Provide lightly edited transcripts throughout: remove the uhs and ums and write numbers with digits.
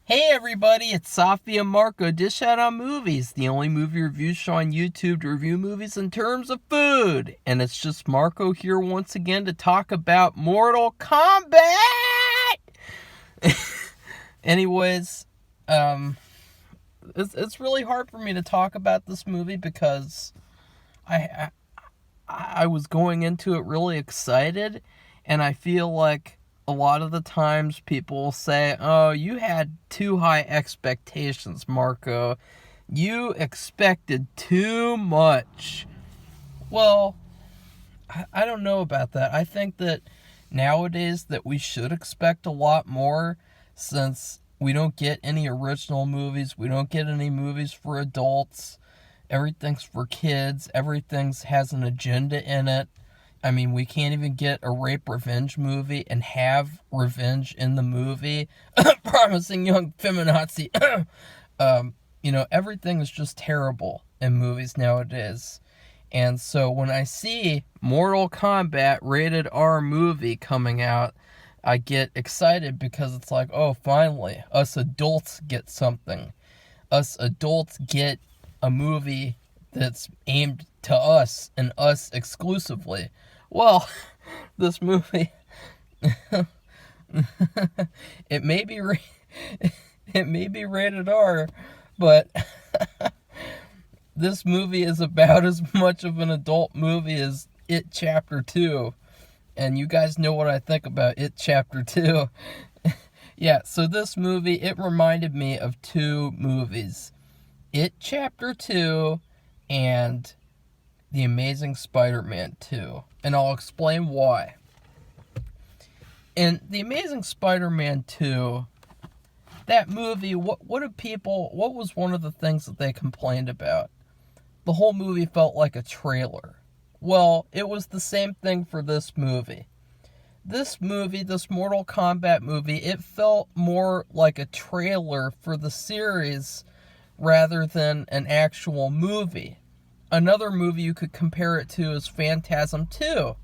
Hey everybody, it's Sophie and Marco, Dish Out on Movies, the only movie review show on YouTube to review movies in terms of food. And it's just Marco here once again to talk about Mortal Kombat! Anyways, it's really hard for me to talk about this movie because I, I was going into it really excited, and I feel like a lot of the times people will say, "Oh, you had too high expectations, Marco. You expected too much." Well, I don't know about that. I think that nowadays that we should expect a lot more, since we don't get any original movies, we don't get any movies for adults. Everything's for kids. Everything's has an agenda in it. I mean, we can't even get a rape revenge movie and have revenge in the movie. Promising young feminazi. Everything is just terrible in movies nowadays. And so when I see Mortal Kombat rated R movie coming out, I get excited because it's like, oh, finally, us adults get something. Us adults get a movie that's aimed to us and us exclusively. Well, this movie, it may be rated R, but this movie is about as much of an adult movie as It Chapter 2. And you guys know what I think about It Chapter 2. Yeah, so this movie, it reminded me of two movies. It Chapter 2 and The Amazing Spider-Man 2. And I'll explain why. In The Amazing Spider-Man 2, that movie, what was one of the things that they complained about? The whole movie felt like a trailer. Well, it was the same thing for this movie. This movie, this Mortal Kombat movie, it felt more like a trailer for the series rather than an actual movie. Another movie you could compare it to is Phantasm 2.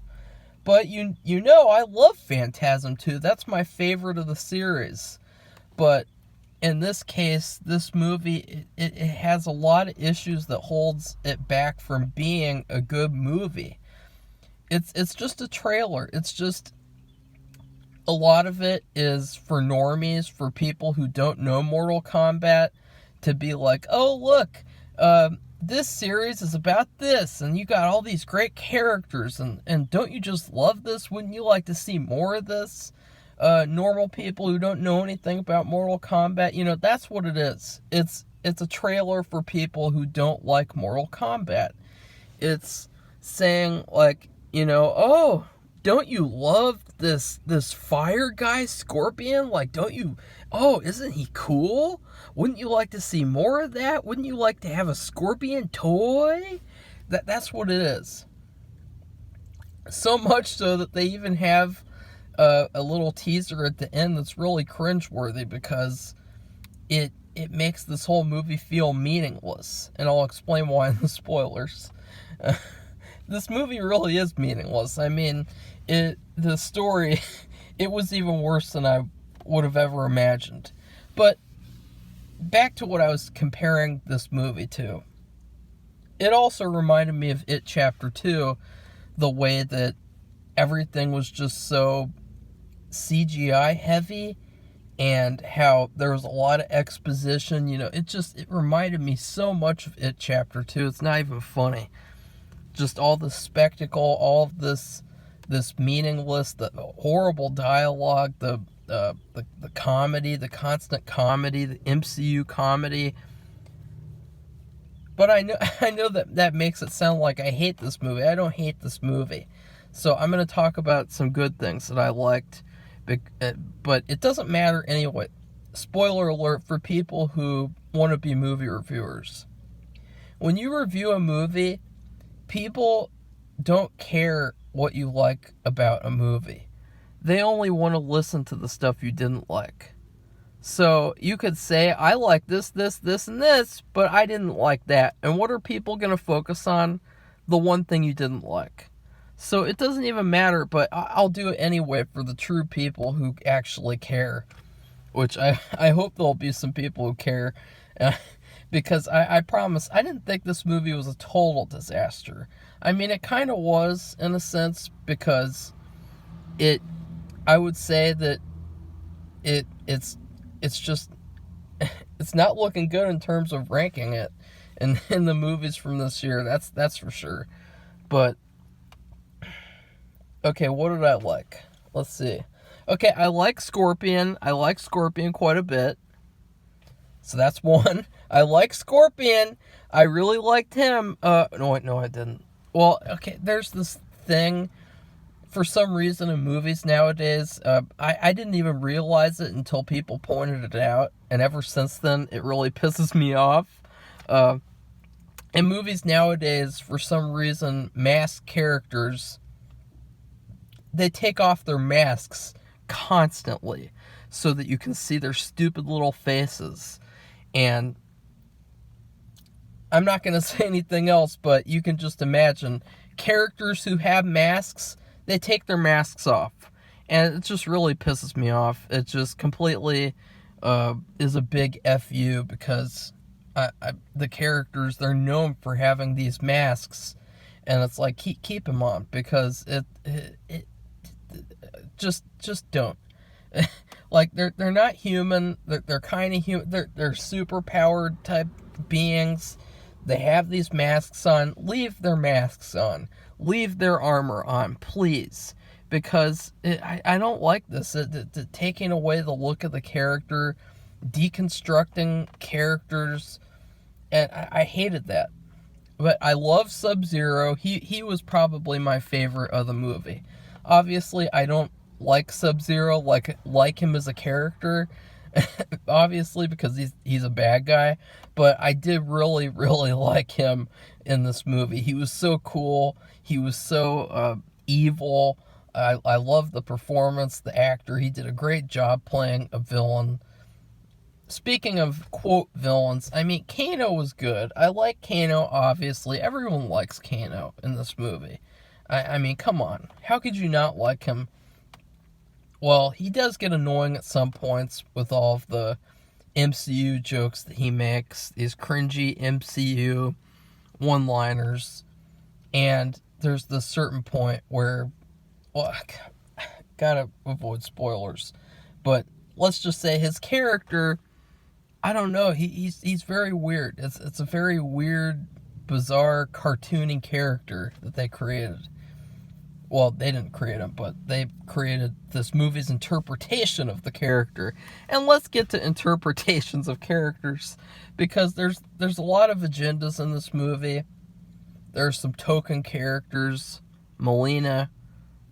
But you know I love Phantasm 2. That's my favorite of the series. But in this case, this movie, it has a lot of issues that holds it back from being a good movie. It's just a trailer. It's just, a lot of it is for normies, for people who don't know Mortal Kombat, to be like, oh, look, this series is about this, and you got all these great characters, and don't you just love this? Wouldn't you like to see more of this? Normal people who don't know anything about Mortal Kombat, that's what it is. It's a trailer for people who don't like Mortal Kombat. It's saying, like, oh, don't you love this fire guy, Scorpion? Like, isn't he cool? Wouldn't you like to see more of that? Wouldn't you like to have a Scorpion toy? That's what it is. So much so that they even have a little teaser at the end that's really cringeworthy, because it makes this whole movie feel meaningless. And I'll explain why in the spoilers. This movie really is meaningless. I mean, the story, it was even worse than I would have ever imagined. But back to what I was comparing this movie to. It also reminded me of It Chapter 2, the way that everything was just so CGI heavy, and how there was a lot of exposition. It reminded me so much of It Chapter 2. It's not even funny. Just all the spectacle, all of this meaningless, the horrible dialogue, the comedy, the constant comedy, the MCU comedy. But I know that makes it sound like I hate this movie. I don't hate this movie. So I'm going to talk about some good things that I liked. But it doesn't matter anyway. Spoiler alert for people who want to be movie reviewers. When you review a movie, people don't care what you like about a movie. They only want to listen to the stuff you didn't like. So you could say, I like this, and this, but I didn't like that. And what are people going to focus on? The one thing you didn't like. So it doesn't even matter, but I'll do it anyway for the true people who actually care. which I hope there'll be some people who care. Uh, because I promise, I didn't think this movie was a total disaster. I mean, it kind of was, in a sense, because I would say that it's just, it's not looking good in terms of ranking it in the movies from this year, that's for sure. But, okay, what did I like? Let's see. Okay, I like Scorpion. I like Scorpion quite a bit. So that's one. I like Scorpion. I really liked him. No, I didn't. Well, okay, there's this thing, for some reason in movies nowadays, I didn't even realize it until people pointed it out, and ever since then, it really pisses me off. In movies nowadays, for some reason, masked characters, they take off their masks constantly so that you can see their stupid little faces. And I'm not going to say anything else, but you can just imagine characters who have masks, they take their masks off. And it just really pisses me off. It just completely is a big FU, because the characters, they're known for having these masks. And it's like, keep them on, because it just don't. Like, they're not human. They're kind of human. They're super powered type beings. They have these masks on. Leave their masks on. Leave their armor on, please. Because I don't like this. Taking away the look of the character, deconstructing characters, and I hated that. But I love Subzero. He was probably my favorite of the movie. Obviously, I don't like Subzero, like him as a character, obviously, because he's a bad guy, but I did really, really like him in this movie. He was so cool. He was so evil. I love the performance, the actor. He did a great job playing a villain. Speaking of, quote, villains, I mean, Kano was good. I like Kano, obviously. Everyone likes Kano in this movie. I mean, come on. How could you not like him? Well, he does get annoying at some points with all of the MCU jokes that he makes, these cringy MCU one-liners, and there's this certain point where, well, I gotta avoid spoilers, but let's just say his character, I don't know, he's very weird. It's a very weird, bizarre, cartoony character that they created. Well, they didn't create him, but they created this movie's interpretation of the character. And let's get to interpretations of characters, because there's a lot of agendas in this movie. There's some token characters. Molina,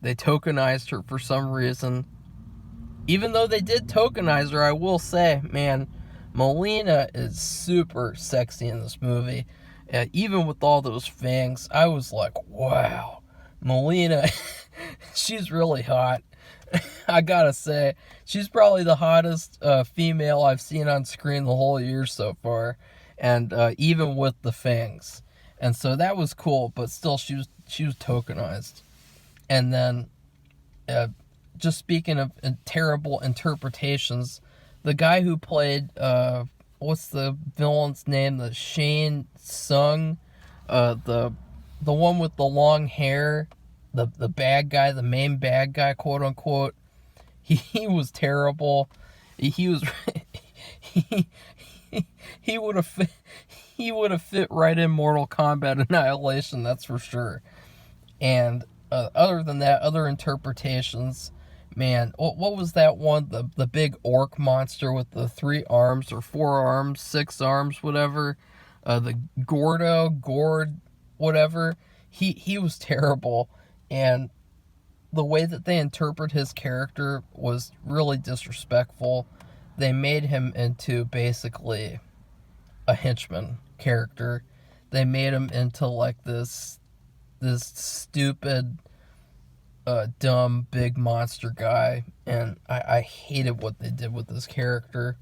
they tokenized her for some reason. Even though they did tokenize her, I will say, man, Molina is super sexy in this movie. Even with all those fangs, I was like, wow. Molina, she's really hot. I gotta say, she's probably the hottest female I've seen on screen the whole year so far, and even with the fangs. And so that was cool, but still, she was tokenized. And then, just speaking of terrible interpretations, the guy who played what's the villain's name? The Shane Tsung, the one with the long hair, the bad guy, the main bad guy, quote unquote. He was terrible. He was he would have fit right in Mortal Kombat Annihilation, that's for sure. And other than that, other interpretations, man, what was that one? The big orc monster with the 3 arms or 4 arms, 6 arms, whatever. The Gord, whatever. He was terrible, and the way that they interpret his character was really disrespectful. They made him into basically a henchman character. They made him into like this stupid, dumb, big monster guy, and I hated what they did with this character.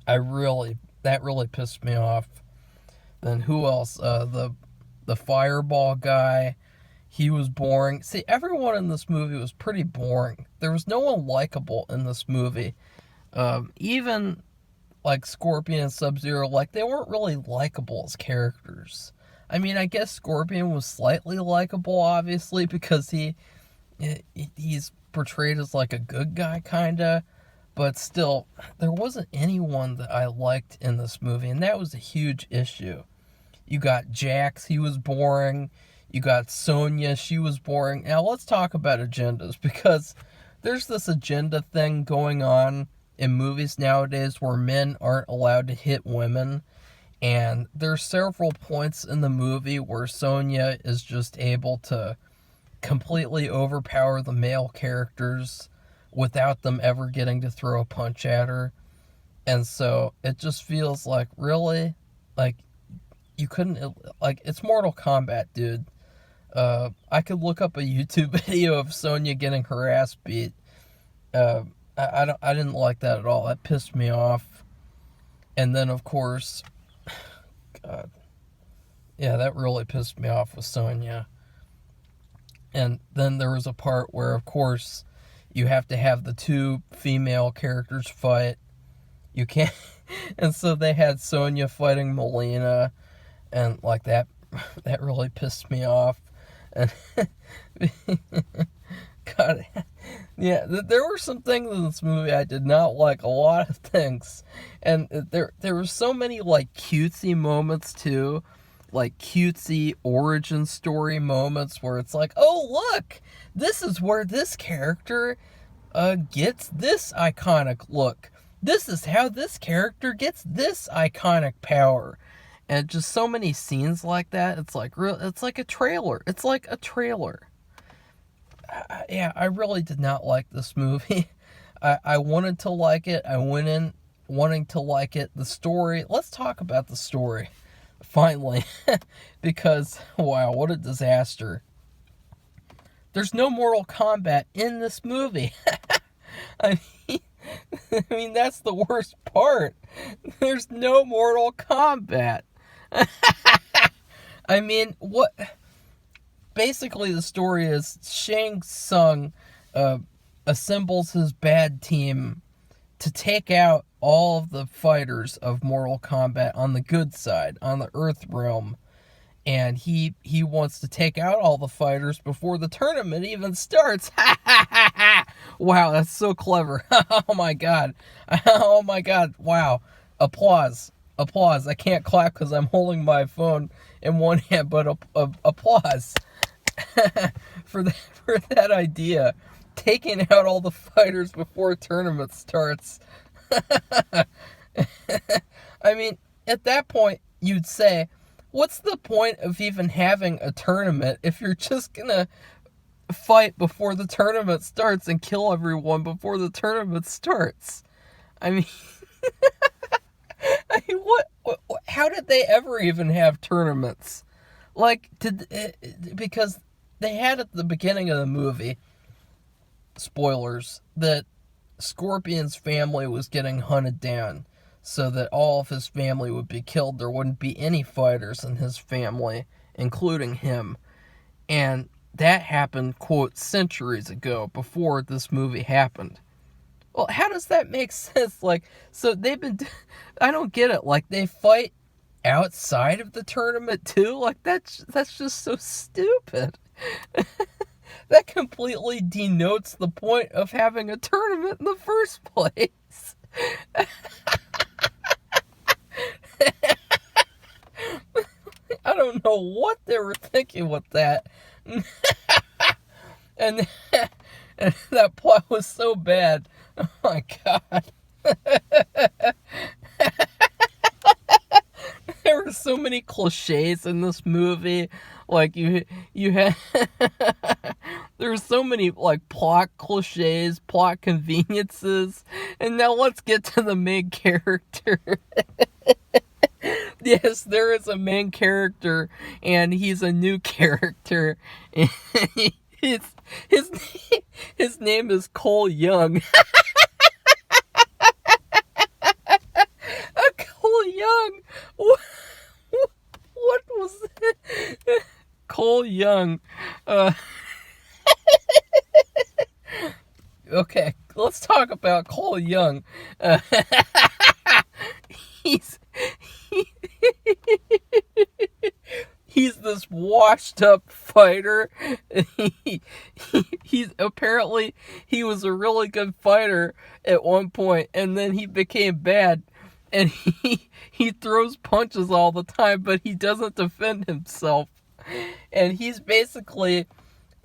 That really pissed me off. Then who else? The fireball guy. He was boring. See, everyone in this movie was pretty boring. There was no one likable in this movie. Even like Scorpion and Subzero, like they weren't really likable as characters. I mean, I guess Scorpion was slightly likable, obviously, because he's portrayed as like a good guy, kinda. But still, there wasn't anyone that I liked in this movie, and that was a huge issue. You got Jax, he was boring. You got Sonya, she was boring. Now let's talk about agendas, because there's this agenda thing going on in movies nowadays where men aren't allowed to hit women. And there's several points in the movie where Sonya is just able to completely overpower the male characters without them ever getting to throw a punch at her. And so it just feels like, really? Like, you couldn't, like, it's Mortal Kombat, dude. I could look up a YouTube video of Sonya getting her ass beat. I didn't like that at all. That pissed me off. And then, of course, God, yeah, that really pissed me off with Sonya. And then there was a part where, of course, you have to have the two female characters fight. You can't, and so they had Sonya fighting Molina, and like that really pissed me off. And God, yeah, there were some things in this movie I did not like. A lot of things, and there were so many like cutesy moments too, like cutesy origin story moments where it's like, oh look, this is where this character gets this iconic look. This is how this character gets this iconic power. And just so many scenes like that. It's like it's like a trailer. It's like a trailer. Yeah, I really did not like this movie. I wanted to like it. I went in wanting to like it. The story. Let's talk about the story. Finally. Because, wow, what a disaster. There's no Mortal Kombat in this movie. I mean, that's the worst part. There's no Mortal Kombat. I mean, what? Basically, the story is Shang Tsung assembles his bad team to take out all of the fighters of Mortal Kombat on the good side, on the Earth realm. And he wants to take out all the fighters before the tournament even starts. Wow, that's so clever. Oh my god. Oh my god. Wow. Applause. Applause. I can't clap because I'm holding my phone in one hand, but applause for that idea. Taking out all the fighters before a tournament starts. I mean, at that point, you'd say, what's the point of even having a tournament if you're just gonna fight before the tournament starts and kill everyone before the tournament starts? I mean, what? How did they ever even have tournaments? Like, because they had at the beginning of the movie, spoilers, that Scorpion's family was getting hunted down, so that all of his family would be killed. There wouldn't be any fighters in his family, including him. And that happened, quote, centuries ago, before this movie happened. Well, how does that make sense? Like, so they've been, I don't get it. Like, they fight outside of the tournament too? Like, that's just so stupid. That completely denotes the point of having a tournament in the first place. I don't know what they were thinking with that. and that plot was so bad. Oh my god. There were so many cliches in this movie. Like, you had there were so many like plot cliches, plot conveniences. And now let's get to the main character. Yes, there is a main character, and he's a new character. His name is Cole Young. Cole Young. What was that? Cole Young. Okay, let's talk about Cole Young. He's he's this washed up fighter. He's apparently he was a really good fighter at one point, and then he became bad, and he throws punches all the time, but he doesn't defend himself. And he's basically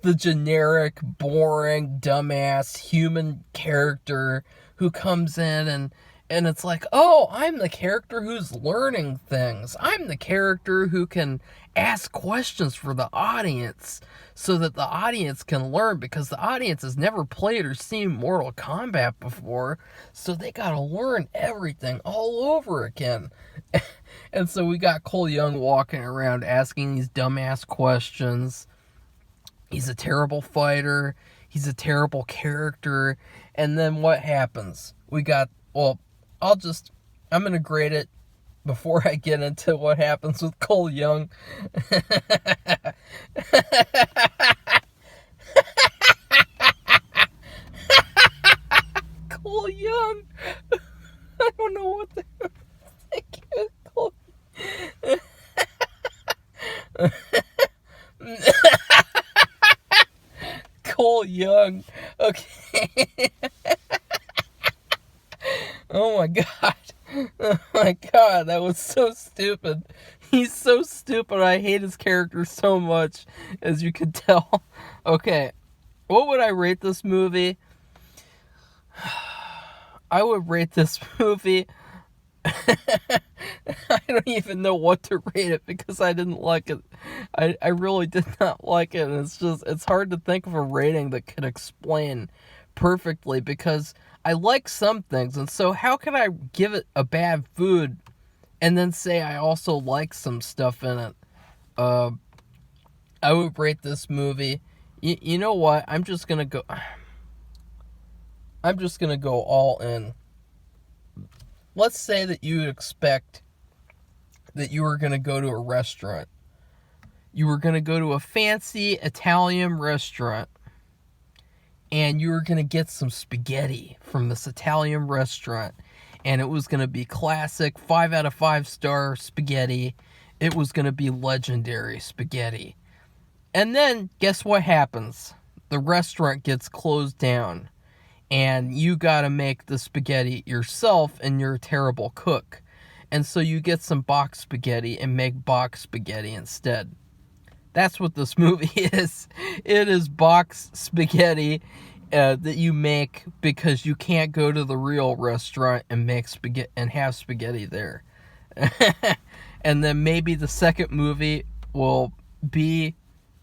the generic, boring, dumbass human character who comes in and it's like, oh, I'm the character who's learning things. I'm the character who can ask questions for the audience so that the audience can learn, because the audience has never played or seen Mortal Kombat before, so they gotta learn everything all over again. And so we got Cole Young walking around asking these dumbass questions. He's a terrible fighter. He's a terrible character. And then what happens? We got, well, I'm going to grade it before I get into what happens with Cole Young. Cole Young. I don't know what the heck is Cole. Cole Young. Okay. Oh my god. Oh my god, that was so stupid. He's so stupid. I hate his character so much, as you can tell. Okay. What would I rate this movie? I would rate this movie I don't even know what to rate it because I didn't like it. I really did not like it, and it's hard to think of a rating that could explain perfectly because I like some things, and so how can I give it a bad food and then say I also like some stuff in it? I would rate this movie. You know what? I'm just gonna go all in. Let's say that you expect that you were going to go to a restaurant. You were going to go to a fancy Italian restaurant, and you were going to get some spaghetti from this Italian restaurant, and it was going to be classic 5 out of 5 star spaghetti. It was going to be legendary spaghetti. And then guess what happens? The restaurant gets closed down. And you gotta make the spaghetti yourself, and you're a terrible cook. And so you get some box spaghetti and make box spaghetti instead. That's what this movie is. It is box spaghetti that you make because you can't go to the real restaurant and make spaghetti and have spaghetti there. And then maybe the second movie will be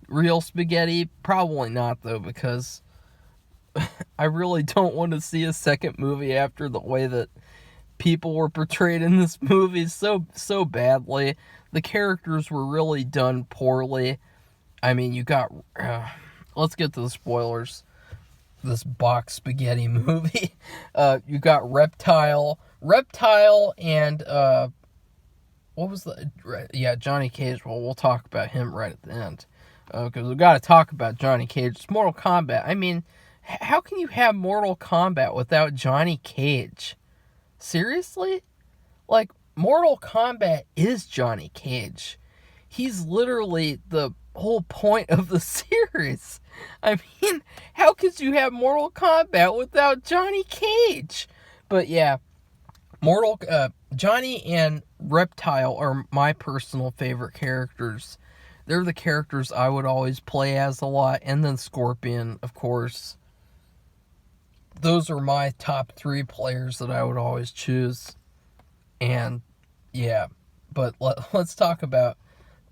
real spaghetti. Probably not, though, because I really don't want to see a second movie after the way that people were portrayed in this movie so badly. The characters were really done poorly. I mean, you got... let's get to the spoilers. This box spaghetti movie. You got Reptile and... what was the... Yeah, Johnny Cage. Well, we'll talk about him right at the end. Because we've got to talk about Johnny Cage. It's Mortal Kombat. I mean... How can you have Mortal Kombat without Johnny Cage? Seriously? Like, Mortal Kombat is Johnny Cage. He's literally the whole point of the series. I mean, how could you have Mortal Kombat without Johnny Cage? But yeah, Johnny and Reptile are my personal favorite characters. They're the characters I would always play as a lot. And then Scorpion, of course. Those are my top 3 players that I would always choose. And, yeah. But let's talk about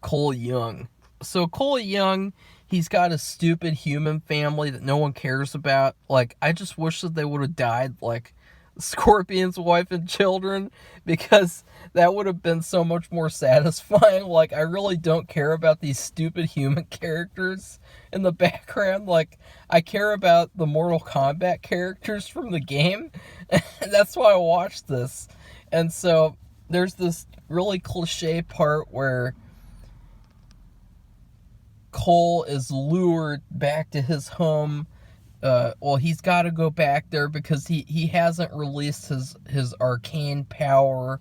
Cole Young. So, Cole Young, he's got a stupid human family that no one cares about. Like, I just wish that they would have died, like, Scorpion's wife and children, because that would have been so much more satisfying. Like, I really don't care about these stupid human characters in the background. Like, I care about the Mortal Kombat characters from the game. That's why I watched this. And so there's this really cliche part where Cole is lured back to his home well, he's got to go back there because he hasn't released his arcane power,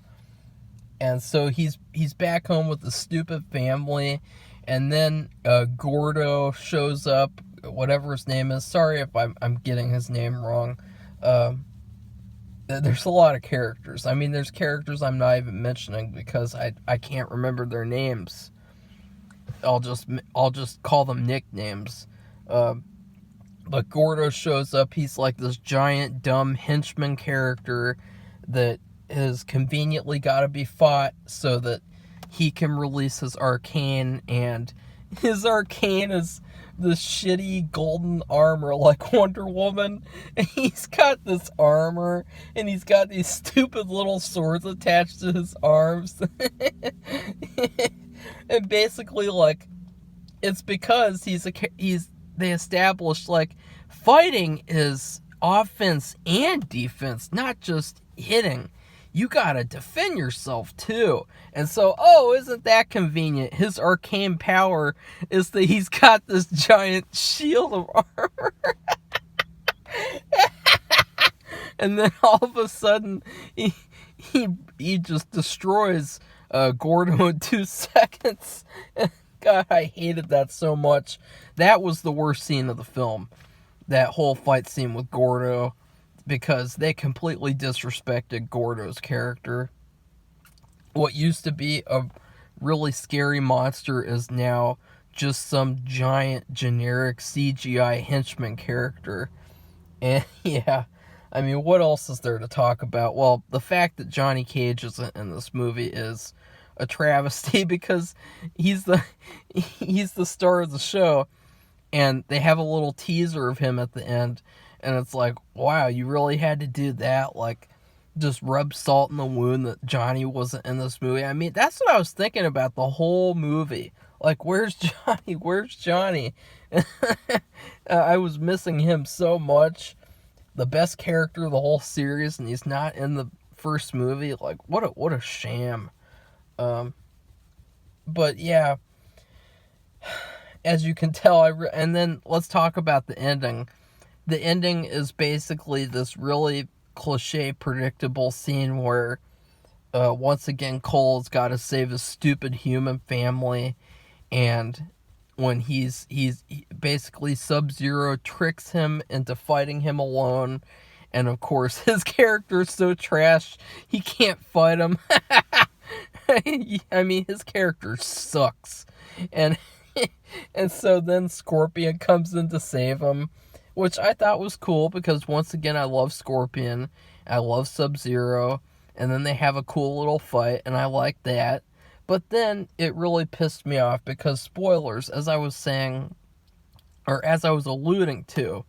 and so he's back home with the stupid family, and then Gordo shows up, whatever his name is. Sorry if I'm getting his name wrong. There's a lot of characters. I mean, there's characters I'm not even mentioning because I can't remember their names. I'll just call them nicknames. But Gordo shows up. He's like this giant, dumb henchman character that has conveniently got to be fought so that he can release his arcane. And his arcane is this shitty golden armor like Wonder Woman. And he's got this armor, and he's got these stupid little swords attached to his arms. And basically, like, it's because they established, like, fighting is offense and defense, not just hitting. You gotta defend yourself, too. And so, isn't that convenient? His arcane power is that he's got this giant shield of armor. And then all of a sudden, he just destroys Gordo in 2 seconds. God, I hated that so much. That was the worst scene of the film. That whole fight scene with Gordo. Because they completely disrespected Gordo's character. What used to be a really scary monster is now just some giant, generic CGI henchman character. And yeah, I mean, what else is there to talk about? Well, the fact that Johnny Cage isn't in this movie is a travesty because he's the star of the show, and they have a little teaser of him at the end, and it's like, wow, you really had to do that? Like, just rub salt in the wound that Johnny wasn't in this movie? I mean, that's what I was thinking about the whole movie. Like, where's Johnny? Where's Johnny? I was missing him so much. The best character of the whole series, and he's not in the first movie. Like, what a sham. But yeah, as you can tell, and then let's talk about the ending. The ending is basically this really cliche, predictable scene where, once again, Cole's got to save his stupid human family, and when he's basically Subzero tricks him into fighting him alone, and of course his character is so trash he can't fight him. I mean, his character sucks, and so then Scorpion comes in to save him, which I thought was cool because once again I love Scorpion, I love Subzero, and then they have a cool little fight, and I like that. But then it really pissed me off because, spoilers, as I was saying, or as I was alluding to,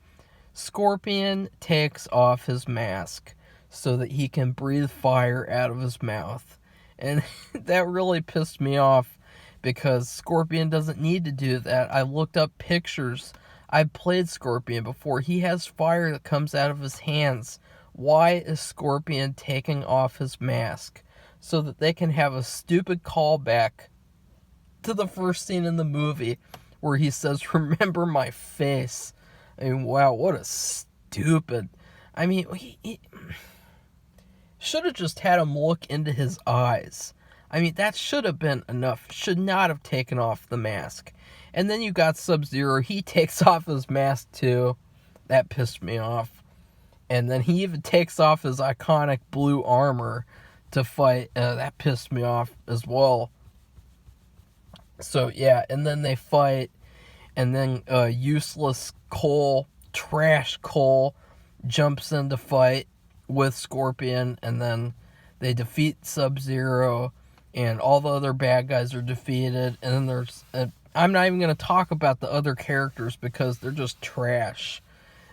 Scorpion takes off his mask so that he can breathe fire out of his mouth. And that really pissed me off because Scorpion doesn't need to do that. I looked up pictures. I've played Scorpion before. He has fire that comes out of his hands. Why is Scorpion taking off his mask? So that they can have a stupid callback to the first scene in the movie where he says, "Remember my face." I mean, wow, what a stupid... I mean, he should have just had him look into his eyes. I mean, that should have been enough. Should not have taken off the mask. And then you got Subzero. He takes off his mask too. That pissed me off. And then he even takes off his iconic blue armor to fight. That pissed me off as well. So yeah, and then they fight, and then useless Cole, trash Cole, jumps in to fight with Scorpion, and then they defeat Subzero, and all the other bad guys are defeated. And then there's I'm not even going to talk about the other characters because they're just trash.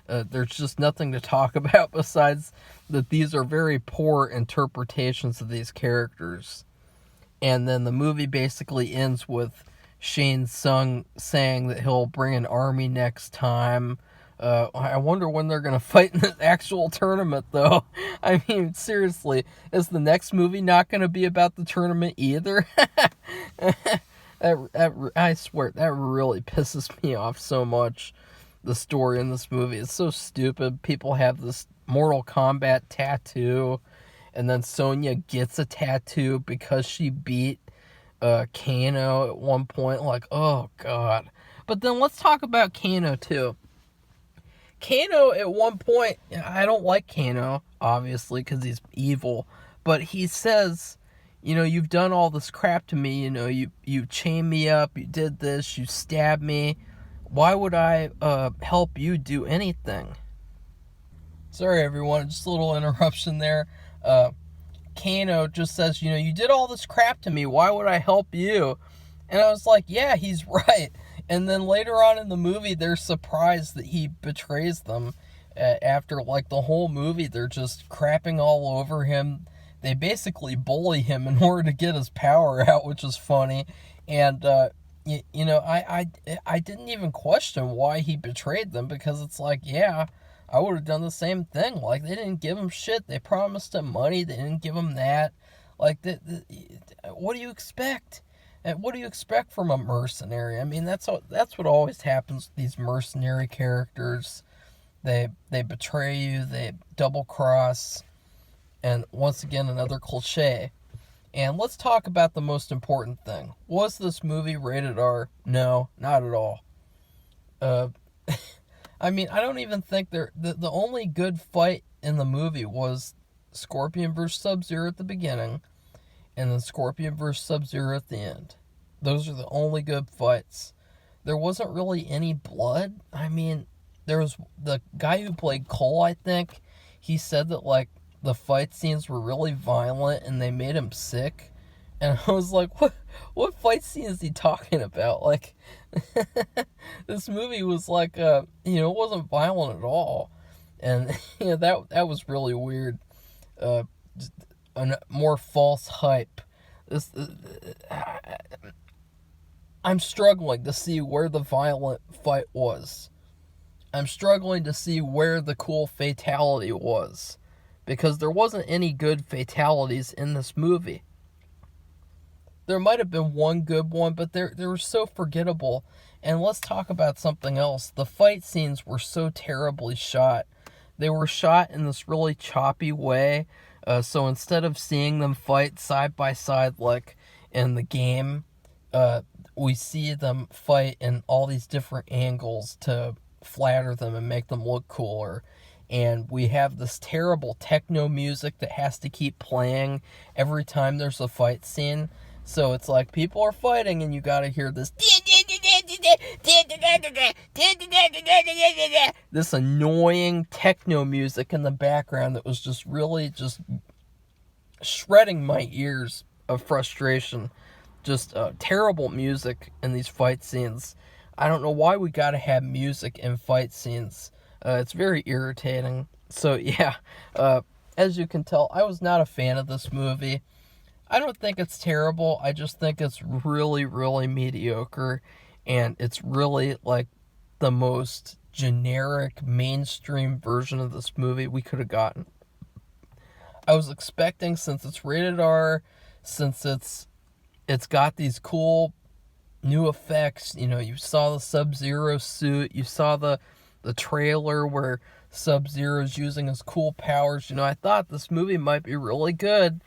There's just nothing to talk about besides that these are very poor interpretations of these characters. And then the movie basically ends with Shane Tsung saying that he'll bring an army next time. I wonder when they're going to fight in the actual tournament, though. I mean, seriously, is the next movie not going to be about the tournament either? I swear, that really pisses me off so much. the story in this movie. It's so stupid. People have this Mortal Kombat tattoo, and then Sonya gets a tattoo because she beat Kano at one point. Like, oh god. But then let's talk about Kano too. Kano at one point, I don't like Kano, obviously, because he's evil, but he says, you know, you've done all this crap to me, you know, you chained me up, you did this, you stabbed me, why would I help you do anything? Sorry everyone, just a little interruption there. Kano just says, you know, you did all this crap to me, why would I help you? And I was like, yeah, he's right. And then later on in the movie, they're surprised that he betrays them. After, like, the whole movie, they're just crapping all over him. They basically bully him in order to get his power out, which is funny. And, you know, I didn't even question why he betrayed them, because it's like, yeah, I would have done the same thing. Like, they didn't give him shit. They promised him money. They didn't give him that. Like, what do you expect? What do you expect from a mercenary? I mean, that's what always happens with these mercenary characters. They betray you, they double cross, and once again, another cliche. And let's talk about the most important thing. Was this movie rated R? No, not at all. I mean, I don't even think the only good fight in the movie was Scorpion vs. Subzero at the beginning, and then Scorpion vs. Subzero at the end. Those are the only good fights. There wasn't really any blood. I mean, there was the guy who played Cole, I think. He said that, like, the fight scenes were really violent and they made him sick. And I was like, what fight scene is he talking about? Like, this movie was like, you know, it wasn't violent at all. And, you know, that was really weird. More false hype. I'm struggling to see where the violent fight was. I'm struggling to see where the cool fatality was, because there wasn't any good fatalities in this movie. There might have been one good one, but they were so forgettable. And let's talk about something else. The fight scenes were so terribly shot. They were shot in this really choppy way. So instead of seeing them fight side by side like in the game, we see them fight in all these different angles to flatter them and make them look cooler. And we have this terrible techno music that has to keep playing every time there's a fight scene. So it's like people are fighting and you gotta hear this annoying techno music in the background that was just really just shredding my ears of frustration. Just terrible music in these fight scenes. I don't know why we gotta have music in fight scenes. It's very irritating. So yeah, as you can tell, I was not a fan of this movie. I don't think it's terrible. I just think it's really, really mediocre. And it's really like the most generic, mainstream version of this movie we could have gotten. I was expecting, since it's rated R, since it's got these cool new effects, you know, you saw the Subzero suit, you saw the trailer where Sub-Zero's using his cool powers, you know, I thought this movie might be really good.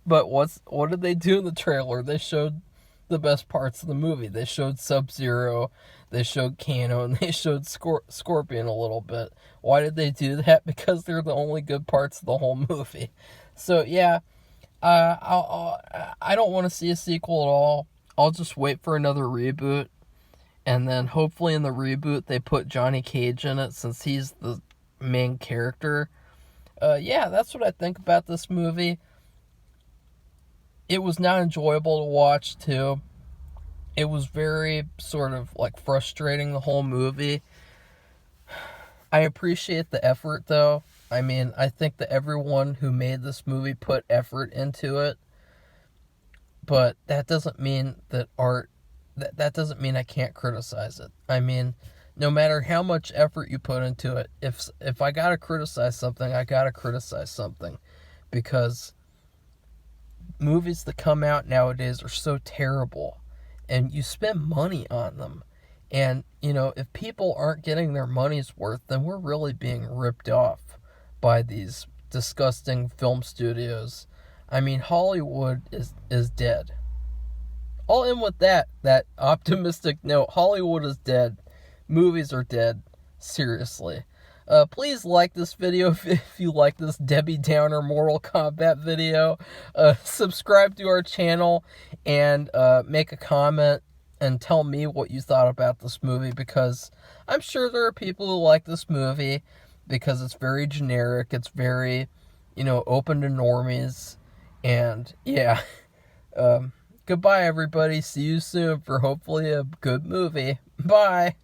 But what did they do in the trailer? They showed the best parts of the movie. They showed Sub-Zero, they showed Kano, and they showed Scorpion a little bit. Why did they do that? Because they're the only good parts of the whole movie. So yeah, I don't want to see a sequel at all. I'll just wait for another reboot, and then hopefully in the reboot they put Johnny Cage in it, since he's the main character. Yeah, that's what I think about this movie. It was not enjoyable to watch, too. It was very sort of like frustrating, the whole movie. I appreciate the effort, though. I mean, I think that everyone who made this movie put effort into it. But that doesn't mean that that doesn't mean I can't criticize it. I mean, no matter how much effort you put into it, if I gotta criticize something, I gotta criticize something. Because movies that come out nowadays are so terrible, and you spend money on them, And, if people aren't getting their money's worth, then we're really being ripped off by these disgusting film studios. I mean, Hollywood is dead. I'll end with that optimistic note. Hollywood is dead. Movies are dead. Seriously. Please like this video if you like this Debbie Downer Mortal Kombat video. Subscribe to our channel and make a comment and tell me what you thought about this movie, because I'm sure there are people who like this movie because it's very generic. It's very, open to normies. And yeah. Goodbye, everybody. See you soon for hopefully a good movie. Bye.